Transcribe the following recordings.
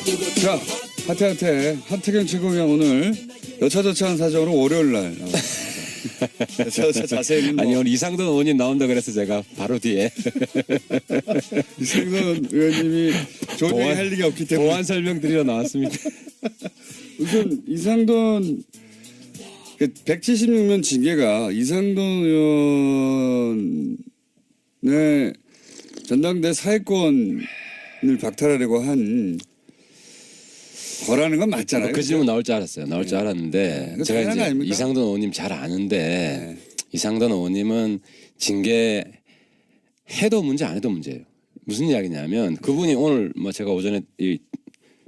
자, 하태하태 하태경 최고위원 오늘 여차저차한 사정으로 월요일 날 여차저차 자세히는 아니 오늘 이상돈 의원님 나온다 그래서 제가 바로 뒤에 이상돈 의원님이 좋은 얘기 할 일이 없기 때문에 보완 설명 드리러 나왔습니다. 우선 이상돈 176명 징계가 이상돈 의원의 전당대 사회권을 박탈하려고 한 거라는 건 맞잖아요. 그 질문 나올 줄 알았어요. 나올 줄 알았는데 네. 제가 이제 아닙니까? 이상돈 의원님 잘 아는데 이상돈 의원님은 징계 해도 문제 안 해도 문제예요. 무슨 이야기냐면 그분이 오늘 뭐 제가 오전에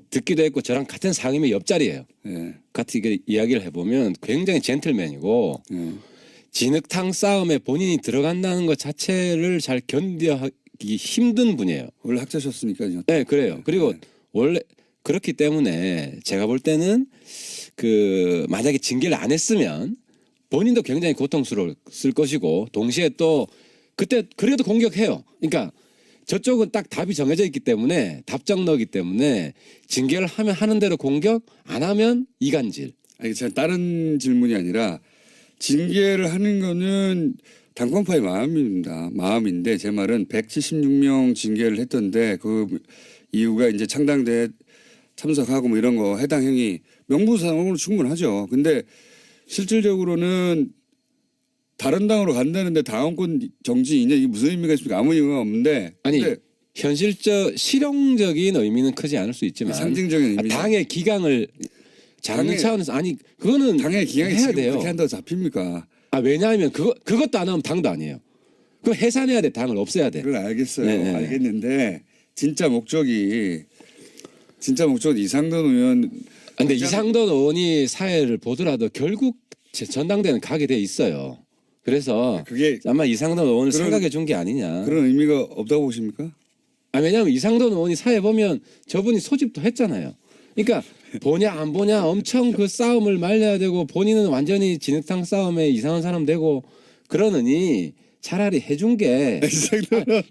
듣기도 했고 저랑 같은 상임위 옆자리예요. 같이 이야기를 해보면 굉장히 젠틀맨이고 진흙탕 싸움에 본인이 들어간다는 것 자체를 잘 견디기 힘든 분이에요. 원래 학자셨으니까요. 네, 그래요. 그리고 원래 그렇기 때문에 제가 볼 때는 그 만약에 징계를 안 했으면 본인도 굉장히 고통스러웠을 것이고 동시에 또 그때 그래도 공격해요. 그러니까 저쪽은 딱 답이 정해져 있기 때문에 답정너기 때문에 징계를 하면 하는 대로 공격 안 하면 이간질. 아니, 제가 다른 질문이 아니라 징계를 하는 거는 당권파의 마음입니다. 마음인데 제 말은 176명 징계를 했던데 그 이유가 이제 창당대에 참석하고 뭐 이런 거 해당 행위 명분상으로 충분하죠. 근데 실질적으로는 다른 당으로 간다는데 당원권 정지이냐 이게 무슨 의미가 있습니까? 아무 의미가 없는데 아니 현실적 실용적인 의미는 크지 않을 수 있지만 상징적인 의미. 당의 기강을 잡는 당의- 차원에서 아니 그거는 당의 기강이 해야 지금 돼요. 그렇게 한다고 잡힙니까? 아 왜냐하면 그것도 안 하면 당도 아니에요. 그거 해산해야 돼. 당을 없애야 돼. 그걸 알겠어요. 네, 네. 알겠는데 진짜 목적은 이상돈 의원. 근데 이상돈 의원이 사회를 보더라도 결국 전당대회는 가게 돼 있어요. 그래서 그게 아마 이상돈 의원을 그런- 생각해 준 게 아니냐. 그런 의미가 없다고 보십니까? 아, 왜냐하면 이상돈 의원이 사회 보면 저분이 소집도 했잖아요. 그러니까 보냐 안 보냐 엄청 그 싸움을 말려야 되고 본인은 완전히 진흙탕 싸움에 이상한 사람 되고 그러느니 차라리 해준 게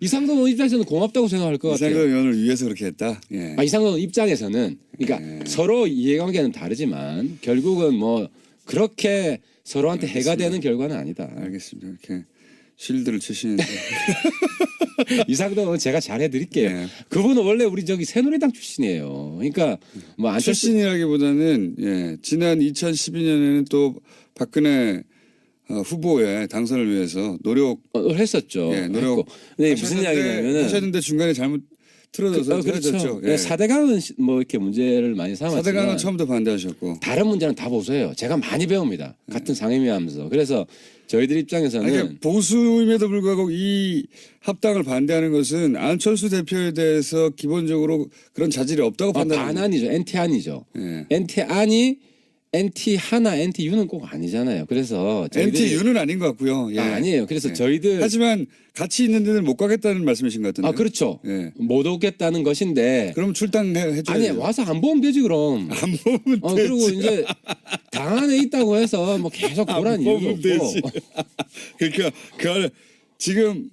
이상돈 의원 입장에서는 고맙다고 생각할 것 이상돈 같아요. 의원을 위해서 그렇게 했다. 예. 이상돈 의원 입장에서는 그러니까 서로 이해관계는 다르지만 결국은 뭐 그렇게 서로한테 해가 되는 결과는 아니다. 알겠습니다. 이렇게 실드를 치시는데. 이상돈 의원 제가 잘해드릴게요. 예. 그분은 원래 우리 저기 새누리당 출신이에요. 그러니까 뭐 안철수 출신이라기보다는 지난 2012년에는 또 박근혜 후보의 당선을 위해서 했었죠. 노력. 근데 무슨 이야기냐면은 하셨는데 중간에 잘못 틀어져서 그렇죠. 헤어졌죠. 네, 4대강은 뭐 이렇게 문제를 많이 삼았지만 4대강은 처음부터 반대하셨고. 다른 문제는 다 보세요. 제가 많이 배웁니다. 같은 상임위 하면서. 그래서 저희들 입장에서는 그러니까 보수임에도 불구하고 이 합당을 반대하는 것은 안철수 대표에 대해서 기본적으로 그런 자질이 없다고 판단합니다. 반안이죠. NT안이죠. 예. NT안이 NT하나 NTU는 꼭 아니잖아요. 그래서 NTU는 아닌 것 같고요. 예. 아니에요. 그래서 예. 저희들 하지만 같이 있는 데는 못 가겠다는 말씀이신 것 같은데. 그렇죠. 예. 못 오겠다는 것인데 그럼 출당해 줘야 아니 돼요. 와서 안 보면 되지 그럼. 안 보면 되지. 그리고 이제 당 안에 있다고 해서 뭐 계속 보란 이유가 보면 없고. 되지. 그러니까 그 안에 지금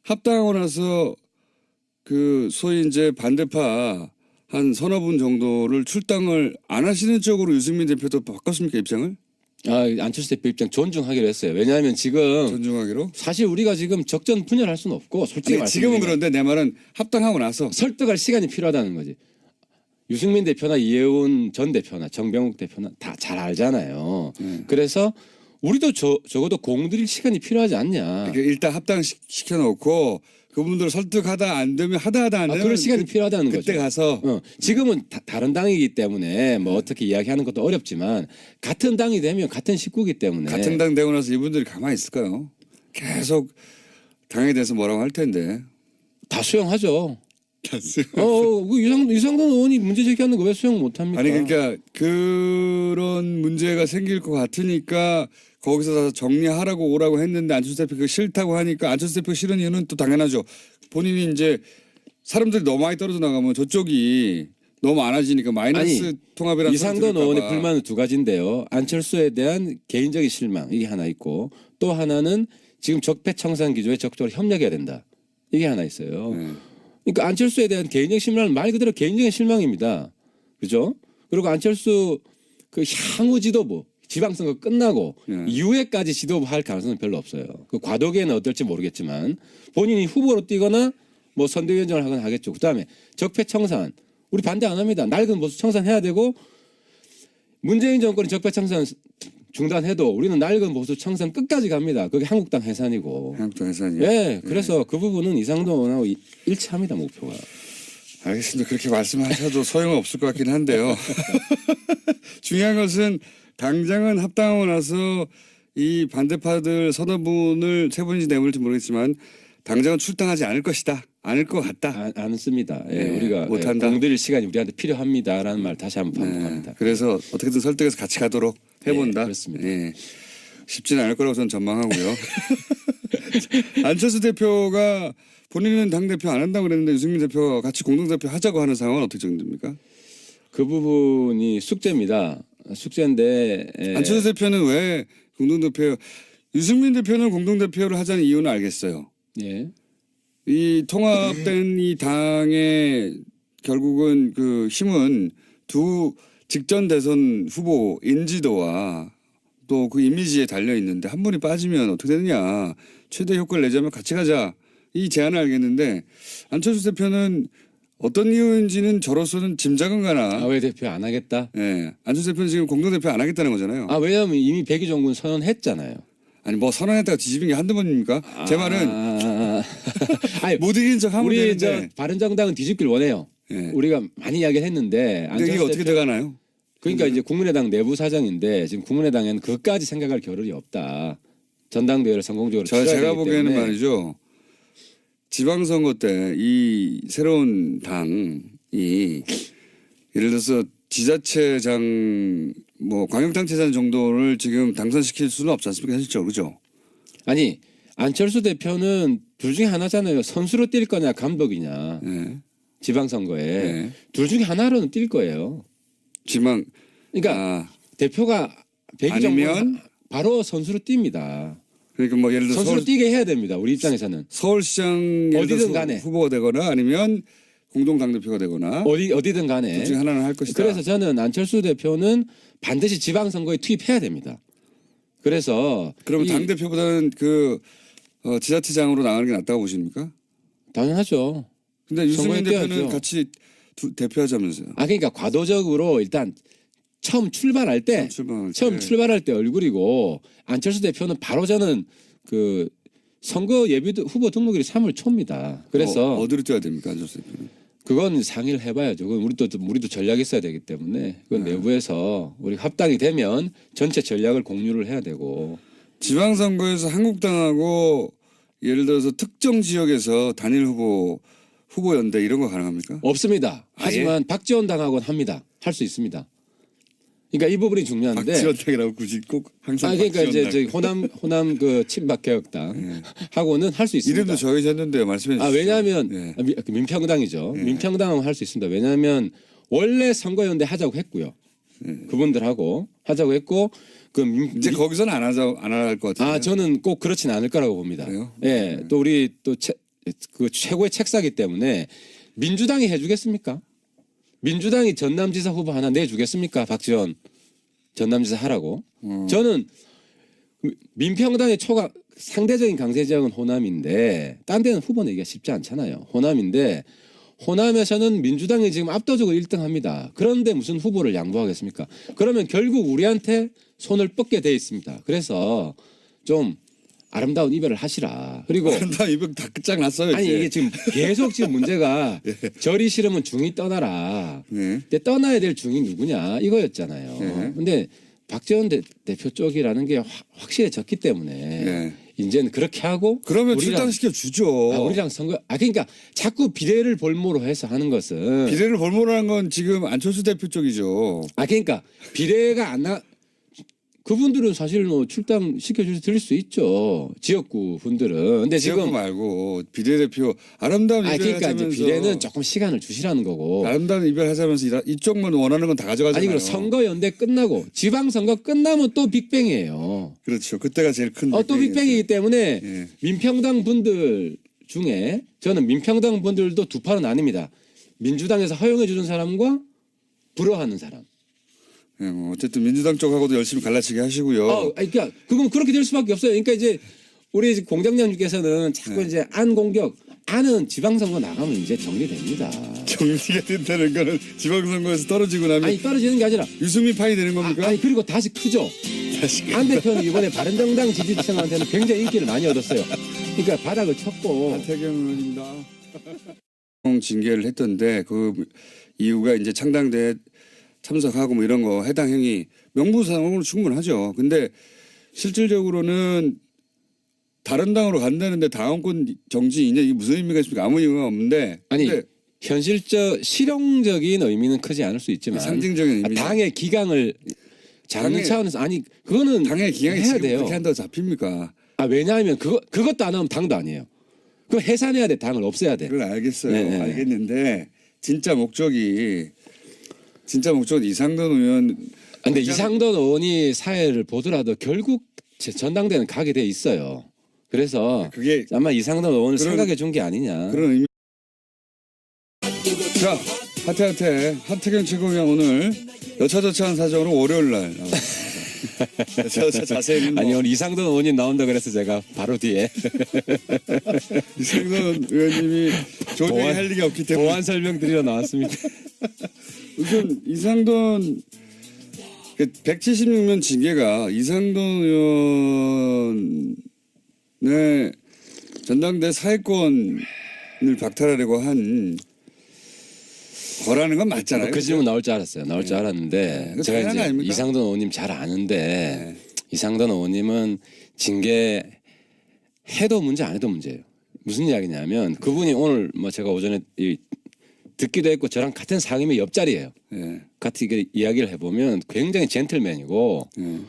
합당하고 나서 그 소위 이제 반대파 한 서너 분 정도를 출당을 안 하시는 쪽으로 유승민 대표도 바꿨습니까 입장을? 안철수 대표 입장 존중하기로 했어요. 왜냐하면 지금 존중하기로. 사실 우리가 지금 적전 분열할 수는 없고 솔직히 아니, 지금은 말씀드리면 그런데 내 말은 합당하고 나서 설득할 시간이 필요하다는 거지. 유승민 대표나 이해운 전 대표나 정병욱 대표나 다 잘 알잖아요. 그래서 우리도 적어도 공들일 시간이 필요하지 않냐. 그러니까 일단 합당 시켜놓고 그분들 설득하다 안 되면 하다 안 되면 그럴 시간이 필요하다는 거죠. 그때 가서 지금은 다른 당이기 때문에 뭐 어떻게 이야기하는 것도 어렵지만 같은 당이 되면 같은 식구이기 때문에 같은 당 되고 나서 이분들이 가만히 있을까요? 계속 당에 대해서 뭐라고 할 텐데. 다 수용하죠. 이상돈 의원이 문제 제기하는 거 왜 수용 못합니까? 아니 그러니까 그런 문제가 생길 것 같으니까 거기서 다 정리하라고 오라고 했는데 안철수 대표 그 싫다고 하니까 안철수 대표 싫은 이유는 또 당연하죠. 본인이 이제 사람들이 너무 많이 떨어져 나가면 저쪽이 너무 많아지니까 마이너스 통합이라는 이상돈 의원의 불만은 두 가지인데요. 안철수에 대한 개인적인 실망 이게 하나 있고 또 하나는 지금 적폐청산 기조에 적극적으로 협력해야 된다. 이게 하나 있어요. 그러니까 안철수에 대한 개인적인 실망은 말 그대로 개인적인 실망입니다. 그죠? 그리고 안철수 그 향후 지도부 지방선거 끝나고 예. 이후에까지 지도부 할 가능성은 별로 없어요. 그 과도기에는 어떨지 모르겠지만 본인이 후보로 뛰거나 뭐 선대위원장을 하거나 하겠죠. 그다음에 적폐청산 우리 반대 안 합니다. 낡은 보수 청산해야 되고 문재인 정권이 적폐청산 중단해도 우리는 낡은 보수 청산 끝까지 갑니다. 그게 한국당 해산이고. 한국당 해산이요. 예, 그래서 그 부분은 이상도 의원하고 일치합니다 목표가. 알겠습니다. 그렇게 말씀하셔도 소용없을 것 같긴 한데요. 중요한 것은 당장은 합당하고 나서 이 반대파들 서너 분을 세 분인지 네 분일지 모르겠지만 당장은 출당하지 않을 것이다. 않을 것 같다. 않습니다. 예, 네, 우리가 못한다. 공들일 시간이 우리한테 필요합니다라는 말 다시 한번 반복합니다. 네, 그래서 어떻게든 설득해서 같이 가도록 해본다. 네, 그렇습니다. 예. 쉽지는 않을 거라고 저는 전망하고요. 안철수 대표가 본인은 당대표 안 한다고 그랬는데 유승민 대표가 같이 공동대표 하자고 하는 상황은 어떻게 정됩니까? 그 부분이 숙제입니다. 숙제인데 안철수 대표는 왜 공동대표 유승민 대표는 공동대표를 하자는 이유는 알겠어요. 예. 이 통합된 이 당의 결국은 그 힘은 두 직전 대선 후보 인지도와 또 그 이미지에 달려 있는데 한 분이 빠지면 어떻게 되느냐. 최대 효과를 내자면 같이 가자. 이 제안을 알겠는데 안철수 대표는 어떤 이유인지는 저로서는 짐작은 가나. 왜 대표 안 하겠다? 예. 안철수 대표는 지금 공동대표 안 하겠다는 거잖아요. 왜냐하면 이미 백의종군 선언했잖아요. 아니 뭐 선언했다가 뒤집은 게 한두 번입니까? 제 말은 아니, 못 이긴 척 하면 우리 되는데. 저 바른정당은 뒤집길 원해요. 예. 우리가 많이 이야기를 했는데 근데 이게 어떻게 돼가나요? 그러니까 이제 국민의당 내부 사정인데 지금 국민의당에는 그까지 생각할 겨를이 없다. 전당대회를 성공적으로 치러야 되기 제가 보기에는 때문에. 말이죠. 지방선거 때 이 새로운 당이 예를 들어서 지자체장 뭐 광역단체장 정도를 지금 당선시킬 수는 없지 않습니까? 현실적으로 그죠? 아니 안철수 대표는 둘 중에 하나잖아요. 선수로 뛸 거냐 감독이냐. 네. 지방선거에 네. 둘 중에 하나로는 뛸 거예요. 지방 그러니까 대표가 아니면 바로 선수로 뜁니다. 그러니까 뭐 예를 들어 선수로 뛰게 해야 됩니다. 우리 입장에서는 서울시장 예를 어디든 들어서 간에. 후보가 되거나 아니면 공동 당대표가 되거나 어디든 간에. 둘 중에 하나는 할 것이다. 그래서 저는 안철수 대표는 반드시 지방선거에 투입해야 됩니다. 그래서 그러면 당대표보다는 그 지자체장으로 나가는 게 낫다고 보십니까? 당연하죠. 근데 유승민 선거에 대표는 뛰어야죠. 같이 대표하자면서요. 그러니까 과도적으로 일단 처음 출발할 때 출발할 때 얼굴이고 안철수 대표는 바로 저는 그 선거 예비 후보 등록일이 3월 초입니다. 그래서 어디로 뛰어야 됩니까, 안철수 대표는? 그건 상의를 해봐야죠. 그건 우리도 전략이 있어야 되기 때문에 그건 내부에서 우리 합당이 되면 전체 전략을 공유를 해야 되고. 지방선거에서 한국당하고 예를 들어서 특정 지역에서 단일 후보 연대 이런 거 가능합니까? 없습니다. 하지만 박지원 당하고는 합니다. 할 수 있습니다. 그러니까 이 부분이 중요한데. 박지원당이라고 굳이 꼭 항상 그러니까 이제 박지원당. 저희 호남 그 친박개혁당 하고는 할 수 있습니다. 이름도 정해졌는데요. 말씀해 주시죠. 왜냐하면 네. 민평당이죠. 민평당은 할 수 있습니다. 왜냐하면 원래 선거연대 하자고 했고요. 그분들하고 하자고 했고 이제 거기서는 안 할 것 같아요. 저는 꼭 그렇진 않을 거라고 봅니다. 그래요? 예, 또 우리 그 최고의 책사기 때문에 민주당이 해주겠습니까? 민주당이 전남지사 후보 하나 내주겠습니까? 박지원 전남지사 하라고. 저는 민평당의 상대적인 강세 지역은 호남인데 딴 데는 후보 내기가 쉽지 않잖아요. 호남인데 호남에서는 민주당이 지금 압도적으로 1등합니다. 그런데 무슨 후보를 양보하겠습니까? 그러면 결국 우리한테 손을 뻗게 돼 있습니다. 그래서 좀 아름다운 이별을 하시라. 그리고 아름다운 이별 다 끝장났어요. 아니 이제. 이게 지금 계속 지금 문제가 절이 싫으면 중이 떠나라. 네. 근데 떠나야 될 중이 누구냐 이거였잖아요. 네. 근데 박지원 대표 쪽이라는 게 확실해졌기 때문에 네. 이제는 그렇게 하고 그러면 우리랑- 출당시켜 주죠. 우리랑 선거 그러니까 자꾸 비례를 볼모로 해서 하는 것은 비례를 볼모라는 건 지금 안철수 대표 쪽이죠. 그러니까 비례가 안 나 그분들은 사실 뭐 출당 시켜줄 드릴 수 있죠. 지역구 분들은. 근데 지역구 지금 말고 비례대표 아름다운 이별 그러니까 이제 하자면서 비례는 조금 시간을 주시라는 거고. 아름다운 이별 하자면서 이쪽만 원하는 건 다 가져가잖아요. 아니 그럼 선거 연대 끝나고 지방 선거 끝나면 또 빅뱅이에요. 그렇죠. 그때가 제일 큰 또 빅뱅이기 때문에 예. 민평당 분들 중에 저는 민평당 분들도 두 판은 아닙니다. 민주당에서 허용해 주는 사람과 불허하는 사람. 예, 뭐 어쨌든 민주당 쪽하고도 열심히 갈라치기 하시고요. 그러니까 그건 그렇게 될 수밖에 없어요. 그러니까 이제 우리 공장장님께서는 자꾸 네. 이제 안 공격, 안은 지방선거 나가면 이제 정리됩니다. 정리가 된다는 거는 지방선거에서 떨어지고 나면 아니 떨어지는 게 아니라 유승민 파이 되는 겁니까? 아니 그리고 다시 크죠. 안 대표는 이번에 바른정당 지지층한테는 굉장히 인기를 많이 얻었어요. 그러니까 바닥을 쳤고. 하태경 의원입니다. 징계를 했던데 그 이유가 이제 창당대에 참석하고 뭐 이런 거 해당 행위 명분상으로 충분하죠. 근데 실질적으로는 다른 당으로 간다는데 당원권 정지이냐 이게 무슨 의미가 있습니까? 아무 의미가 없는데. 아니 근데 실용적인 의미는 크지 않을 수 있지만 상징적인 의미. 당의 기강을 잡는 당의- 차원에서 아니 그거는 당의 기강이 해야 지금 돼요. 그렇게 한다고 잡힙니까? 왜냐하면 그것도 안 하면 당도 아니에요. 그거 해산해야 돼. 당을 없애야 돼. 그건 알겠어요. 네. 알겠는데 진짜 목적은 이상돈 의원. 근데 이상돈 의원이 사회를 보더라도 결국 전당대회는 가게 돼 있어요. 그래서 그게 아마 이상돈 의원을 그런- 생각해 준 게 아니냐. 그런 의미. 자, 하태경 최고위원 오늘 여차저차한 사정으로 월요일 날 나왔습니다. 여차저차 자세히는 아니 뭐 오늘 이상돈 의원이 나온다 그래서 제가 바로 뒤에 이상돈 의원님이 조정이 보완- 할 일이 없기 때문에 보완 설명 드리러 나왔습니다. 우선 이상돈 176명 징계가 이상돈 의원의 전당대 사회권을 박탈하려고 한 거라는 건 맞잖아요. 그 질문 나올 줄 알았어요. 나올 줄 알았는데 그거 제가 당연한 거 이제 아닙니까? 이상돈 의원님 잘 아는데 이상돈 의원님은 징계 해도 문제 안 해도 문제예요. 무슨 이야기냐면 그분이 오늘 뭐 제가 오전에 듣기도 했고 저랑 같은 상임위 옆자리예요. 예. 같이 이야기를 해보면 굉장히 젠틀맨이고 예.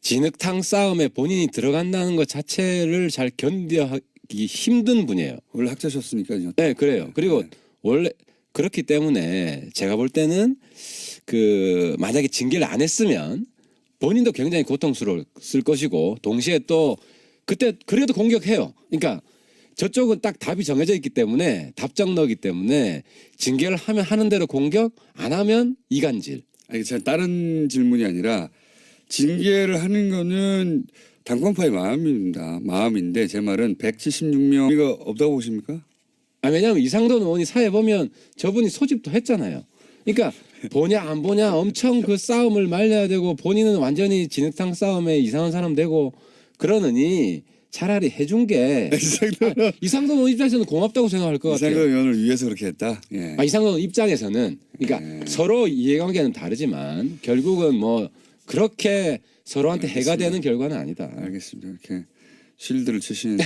진흙탕 싸움에 본인이 들어간다는 것 자체를 잘 견뎌하기 힘든 분이에요. 원래 학자셨으니까요. 네, 그래요. 그리고 네. 원래 그렇기 때문에 제가 볼 때는 만약에 징계를 안 했으면 본인도 굉장히 고통스러웠을 것이고 동시에 또 그때 그래도 공격해요. 그러니까 저쪽은 딱 답이 정해져 있기 때문에 답정너기 때문에 징계를 하면 하는 대로 공격, 안 하면 이간질. 아니, 제 다른 질문이 아니라 징계를 하는 거는 당권파의 마음인데 제 말은 176명 의미가 없다고 보십니까? 왜냐하면 이상돈 의원이 사회 보면 저분이 소집도 했잖아요. 그러니까 보냐 안 보냐 엄청 그 싸움을 말려야 되고 본인은 완전히 진흙탕 싸움에 이상한 사람 되고 그러느니 차라리 해준 게 이상돈 의원 입장에서는 고맙다고 생각할 것 이상돈 같아요. 의원을 위해서 그렇게 했다. 예. 이상돈 의원 입장에서는 그러니까 서로 이해관계는 다르지만 결국은 뭐 그렇게 서로한테 해가 되는 결과는 아니다. 알겠습니다. 이렇게 실드를 치시는데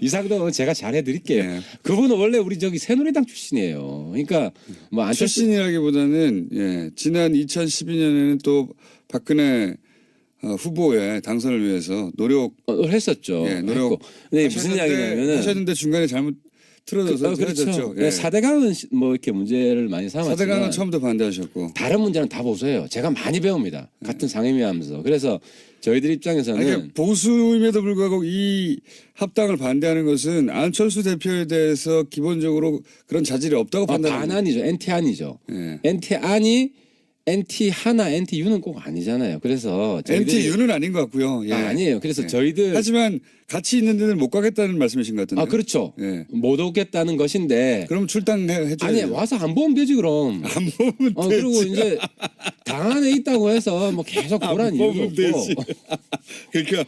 이상돈 의원 제가 잘해드릴게요. 예. 그분은 원래 우리 저기 새누리당 출신이에요. 그러니까 뭐 안철수 출신이라기보다는 지난 2012년에는 또 박근혜 후보의 당선을 위해서 노력을 했었죠. 노력. 근데 무슨 이야기냐면은 하셨는데 중간에 잘못 틀어져서 그렇죠. 헤어졌죠. 네, 사대강은 뭐 이렇게 문제를 많이 삼았지만 사대강은 처음부터 반대하셨고. 다른 문제는 다 보세요. 제가 많이 배웁니다. 같은 상임위 하면서. 그래서 저희들 입장에서는 아니, 보수임에도 불구하고 이 합당을 반대하는 것은 안철수 대표에 대해서 기본적으로 그런 자질이 없다고 판단합니다. 반안이죠. NT안이죠. 예. NT안이 NT하나 NTU는 꼭 아니잖아요. 그래서 저희들이 NTU는 아닌 것 같고요. 예. 아니에요. 그래서 예. 저희들 하지만 같이 있는 데는 못 가겠다는 말씀이신 것 같은데. 그렇죠. 예. 못 오겠다는 것인데 그럼 출당해 줘야 아니 돼요. 와서 안 보면 되지 그럼. 안 보면 되지. 그리고 이제 당 안에 있다고 해서 뭐 계속 보란 이유가 보면 없고. 되지. 그러니까